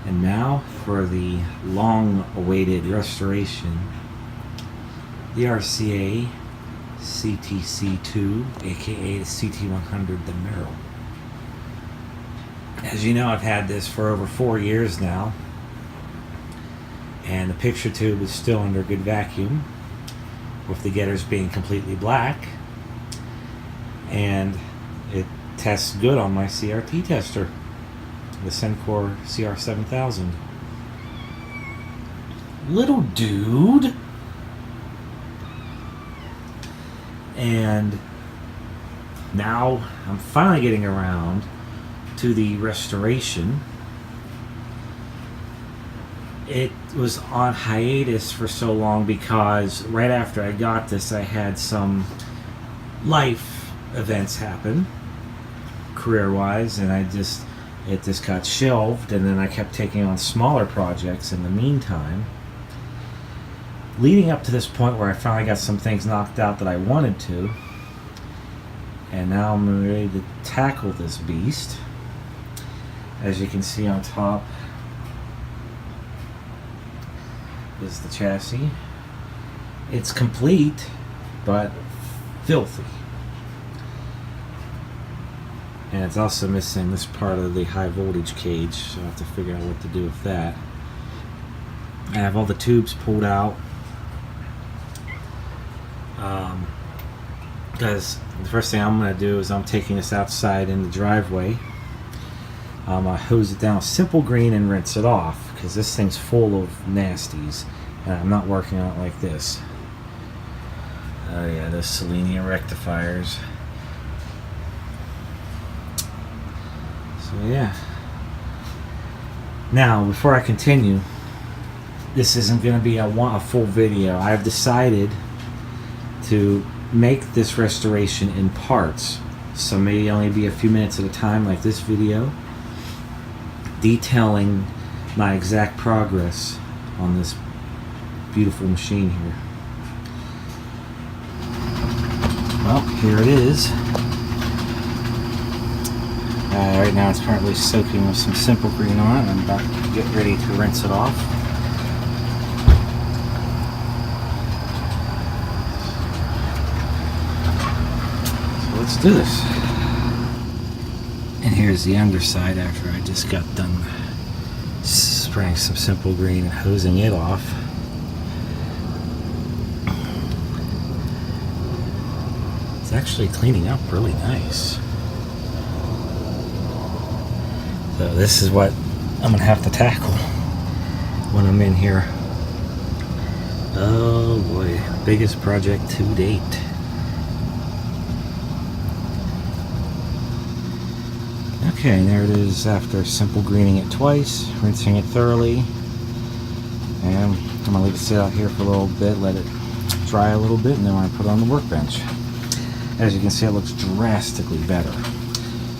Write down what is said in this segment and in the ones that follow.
And now for the long-awaited restoration, the RCA CT-2, aka the CT-100, the Merrill. As you know, I've had this for over 4 years now, and the picture tube is still under good vacuum, with the getters being completely black, and it tests good on my CRT tester, the Sencor CR7000. Little dude. And now I'm finally getting around to the restoration. It was on hiatus for so long because right after I got this, I had some life events happen career-wise, and it just got shelved, and then I kept taking on smaller projects in the meantime, leading up to this point where I finally got some things knocked out that I wanted to, and now I'm ready to tackle this beast. As you can see on top is the chassis. It's complete, but filthy. And it's also missing this part of the high voltage cage, so I have to figure out what to do with that. I have all the tubes pulled out, because the first thing I'm going to do is I'm taking this outside in the driveway. I hose it down with simple green and rinse it off, because this thing's full of nasties, and I'm not working on it like this. Oh yeah, those selenium rectifiers. So yeah. Now, before I continue, this isn't going to be a full video. I've decided to make this restoration in parts, so maybe only be a few minutes at a time, like this video, detailing my exact progress on this beautiful machine here. Well, here it is. Right now it's currently soaking with some simple green on it. I'm about to get ready to rinse it off. So let's do this. And here's the underside after I just got done spraying some simple green and hosing it off. It's actually cleaning up really nice. So this is what I'm going to have to tackle when I'm in here. Oh boy, biggest project to date. Okay, and there it is after simple greening it twice, rinsing it thoroughly. And I'm going to leave it sit out here for a little bit, let it dry a little bit, and then I'm going to put it on the workbench. As you can see, it looks drastically better.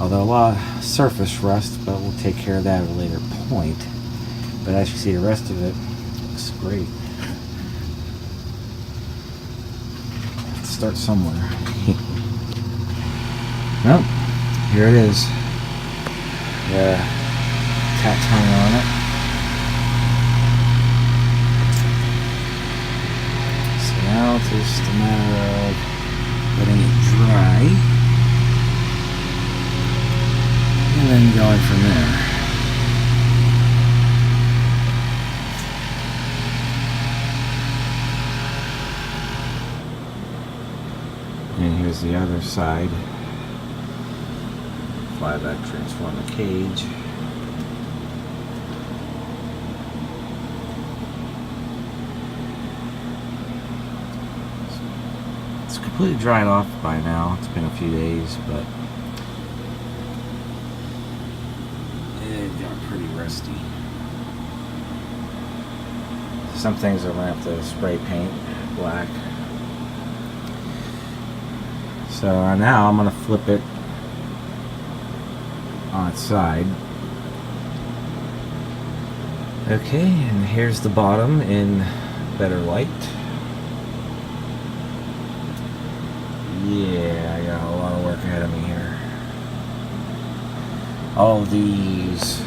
Although a lot of surface rust, but we'll take care of that at a later point. But as you see, the rest of it looks great. Let's start somewhere. Well, here it is. The tap timer on it. So now it's just a matter of letting it dry. And then going from there. And here's the other side. Flyback transform the cage. It's completely dried off by now. It's been a few days, but it got pretty rusty. Some things I'm going to have to spray paint black. So now I'm going to flip it on its side. Okay, and here's the bottom in better light. Yeah, I got a lot of work ahead of me here. All of these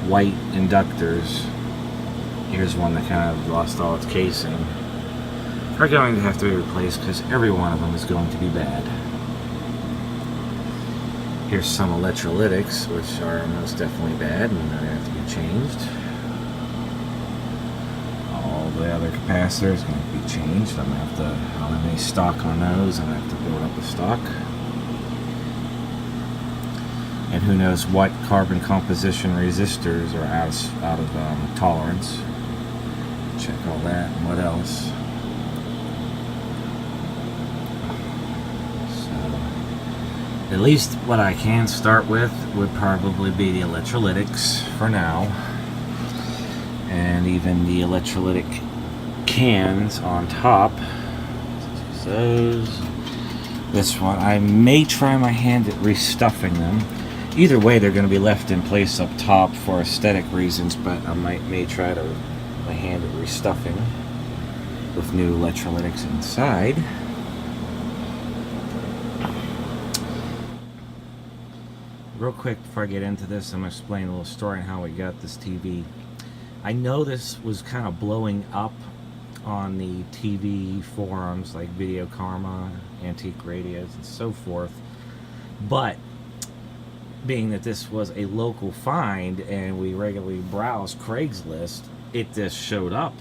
white inductors, here's one that kind of lost all its casing, are going to have to be replaced because every one of them is going to be bad. Here's some electrolytics, which are most definitely bad and they have to be changed. All the other capacitors are going to be changed. I'm going to have to, I don't have any stock on those. I'm going to have to build up a stock. And who knows what carbon composition resistors are out of tolerance. Check all that and what else. So, at least what I can start with would probably be the electrolytics for now. And even the electrolytic cans on top. Those. This one, I may try my hand at restuffing them. Either way, they're going to be left in place up top for aesthetic reasons, but I may try to my hand at restuffing with new electrolytics inside. Real quick before I get into this, I'm going to explain a little story on how we got this TV. I know this was kind of blowing up on the TV forums like Video Karma, Antique Radios, and so forth, but being that this was a local find and we regularly browse Craigslist, it just showed up.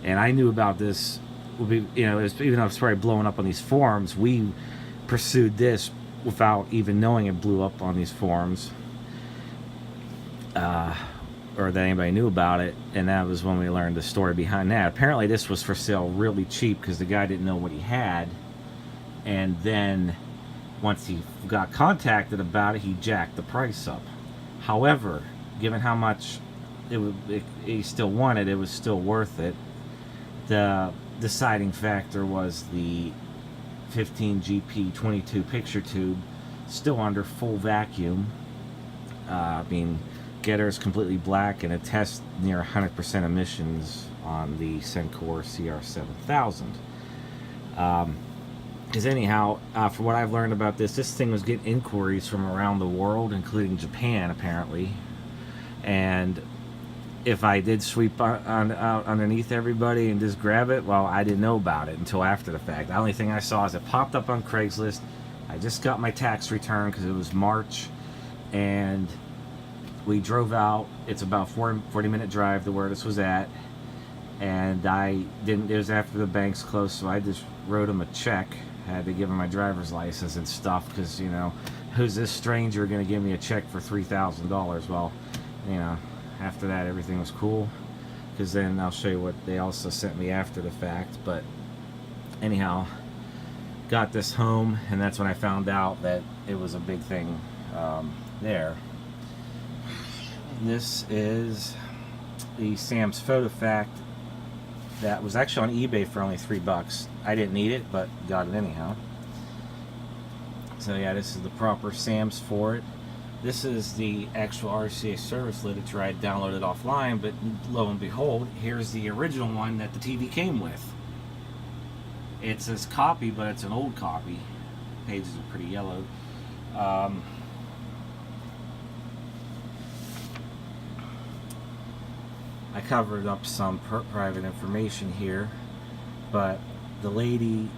And I knew about this, even though it's probably blowing up on these forums, we pursued this without even knowing it blew up on these forums, or that anybody knew about it. And that was when we learned the story behind that. Apparently this was for sale really cheap because the guy didn't know what he had, and then once he got contacted about it, he jacked the price up. However, given how much he still wanted, it was still worth it. The deciding factor was the 15 GP 22 picture tube, still under full vacuum. Getter is completely black, and it tests near 100% emissions on the Sencor CR7000. Because anyhow, for what I've learned about this thing was getting inquiries from around the world, including Japan apparently. And if I did sweep out underneath everybody and just grab it, well, I didn't know about it until after the fact. The only thing I saw is it popped up on Craigslist. I just got my tax return because it was March, and we drove out. It's about 40-minute drive to where this was at, and it was after the bank's closed, so I just wrote him a check. Had to give him my driver's license and stuff because, who's this stranger going to give me a check for $3,000? Well, after that everything was cool, because then I'll show you what they also sent me after the fact. But anyhow, got this home, and that's when I found out that it was a big thing there. This is the Sam's PhotoFact that was actually on eBay for only $3. I didn't need it, but got it anyhow. So yeah, this is the proper Sam's for it. This is the actual RCA service literature I downloaded offline, but lo and behold, here's the original one that the TV came with. It says copy, but it's an old copy. Pages are pretty yellowed. I covered up some private information here, but the lady's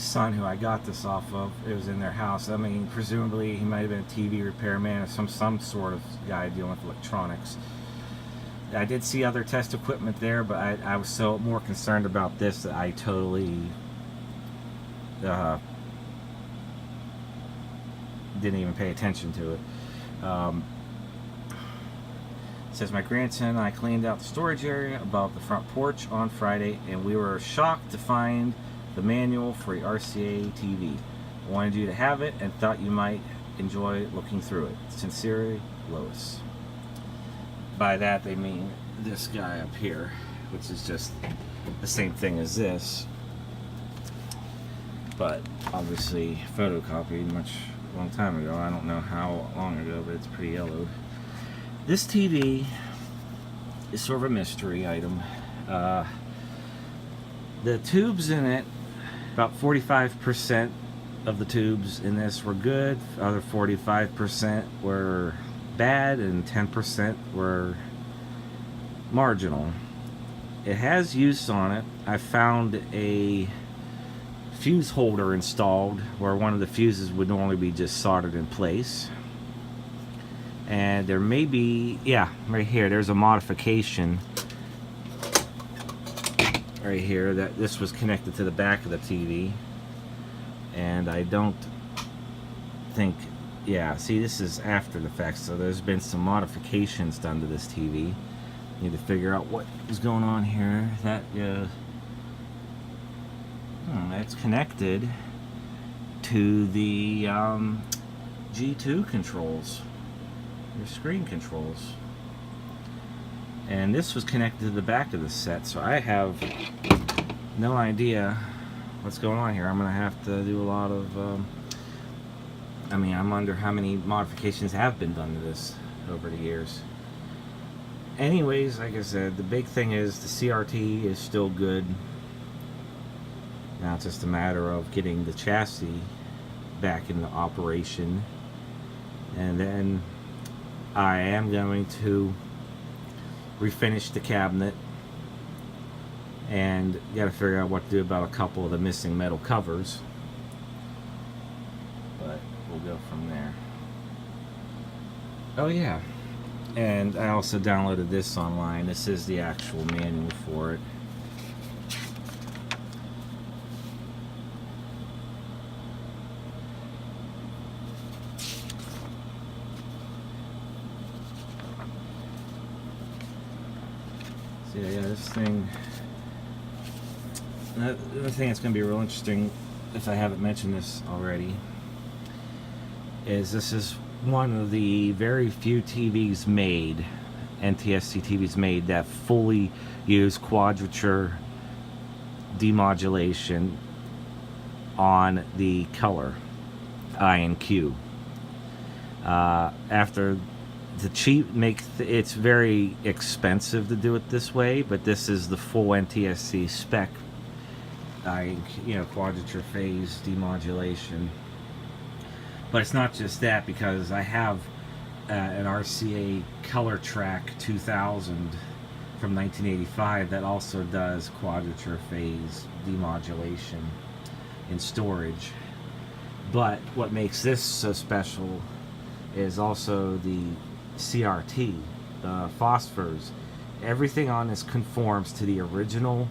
son who I got this off of, it was in their house. I mean, presumably he might have been a TV repairman or some sort of guy dealing with electronics. I did see other test equipment there, but I was so more concerned about this that I totally didn't even pay attention to it. It says, my grandson and I cleaned out the storage area above the front porch on Friday, and we were shocked to find the manual for the RCA TV. I wanted you to have it and thought you might enjoy looking through it. Sincerely, Lois. By that they mean this guy up here, which is just the same thing as this, but obviously photocopied a long time ago. I don't know how long ago, but it's pretty yellowed. This TV is sort of a mystery item. The tubes in it, about 45% of the tubes in this were good. Other 45% were bad and 10% were marginal. It has use on it. I found a fuse holder installed where one of the fuses would normally be just soldered in place. And there may be, yeah, right here, there's a modification right here that this was connected to the back of the TV. And I don't think, yeah, see, this is after the fact, so there's been some modifications done to this TV. Need to figure out what is going on here. That it's connected to the G2 controls, your screen controls, and this was connected to the back of the set. So I have no idea what's going on here. I'm gonna have to do a lot of. I mean, I'm wonder how many modifications have been done to this over the years. Anyways, like I said, the big thing is the CRT is still good. Now it's just a matter of getting the chassis back into operation. And then I am going to refinish the cabinet. And got to figure out what to do about a couple of the missing metal covers. But we'll go from there. Oh yeah. And I also downloaded this online. This is the actual manual for it. So yeah, this thing. The other thing that's going to be real interesting, if I haven't mentioned this already, is this is one of the very few TVs made, NTSC TVs made, that fully use quadrature demodulation on the color I and Q. After the cheap it's very expensive to do it this way, but this is the full NTSC spec, quadrature phase demodulation. But it's not just that, because I have an RCA Color Track 2000 from 1985 that also does quadrature phase demodulation in storage. But what makes this so special is also the CRT, the phosphors. Everything on this conforms to the original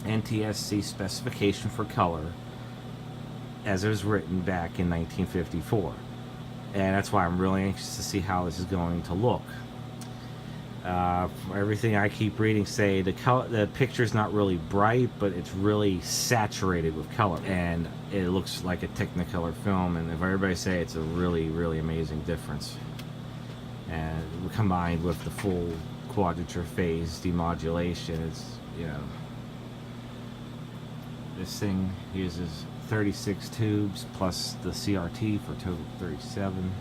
NTSC specification for color as it was written back in 1954, and that's why I'm really anxious to see how this is going to look. Everything I keep reading say the picture's not really bright, but it's really saturated with color, and it looks like a Technicolor film. And if everybody say it's a really, really amazing difference, and combined with the full quadrature phase demodulation, it's, this thing uses 36 tubes plus the CRT for a total of 37.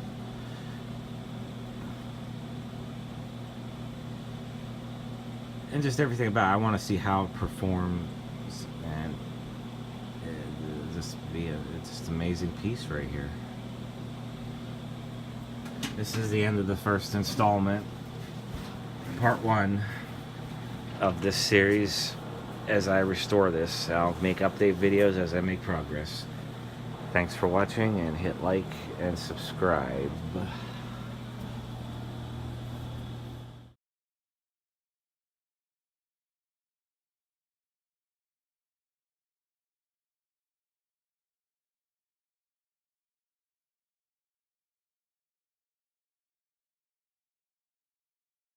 And just everything about it, I want to see how it performs, and it's just an amazing piece right here. This is the end of the first installment, part 1 of this series. As I restore this, I'll make update videos as I make progress. Thanks for watching, and hit like and subscribe.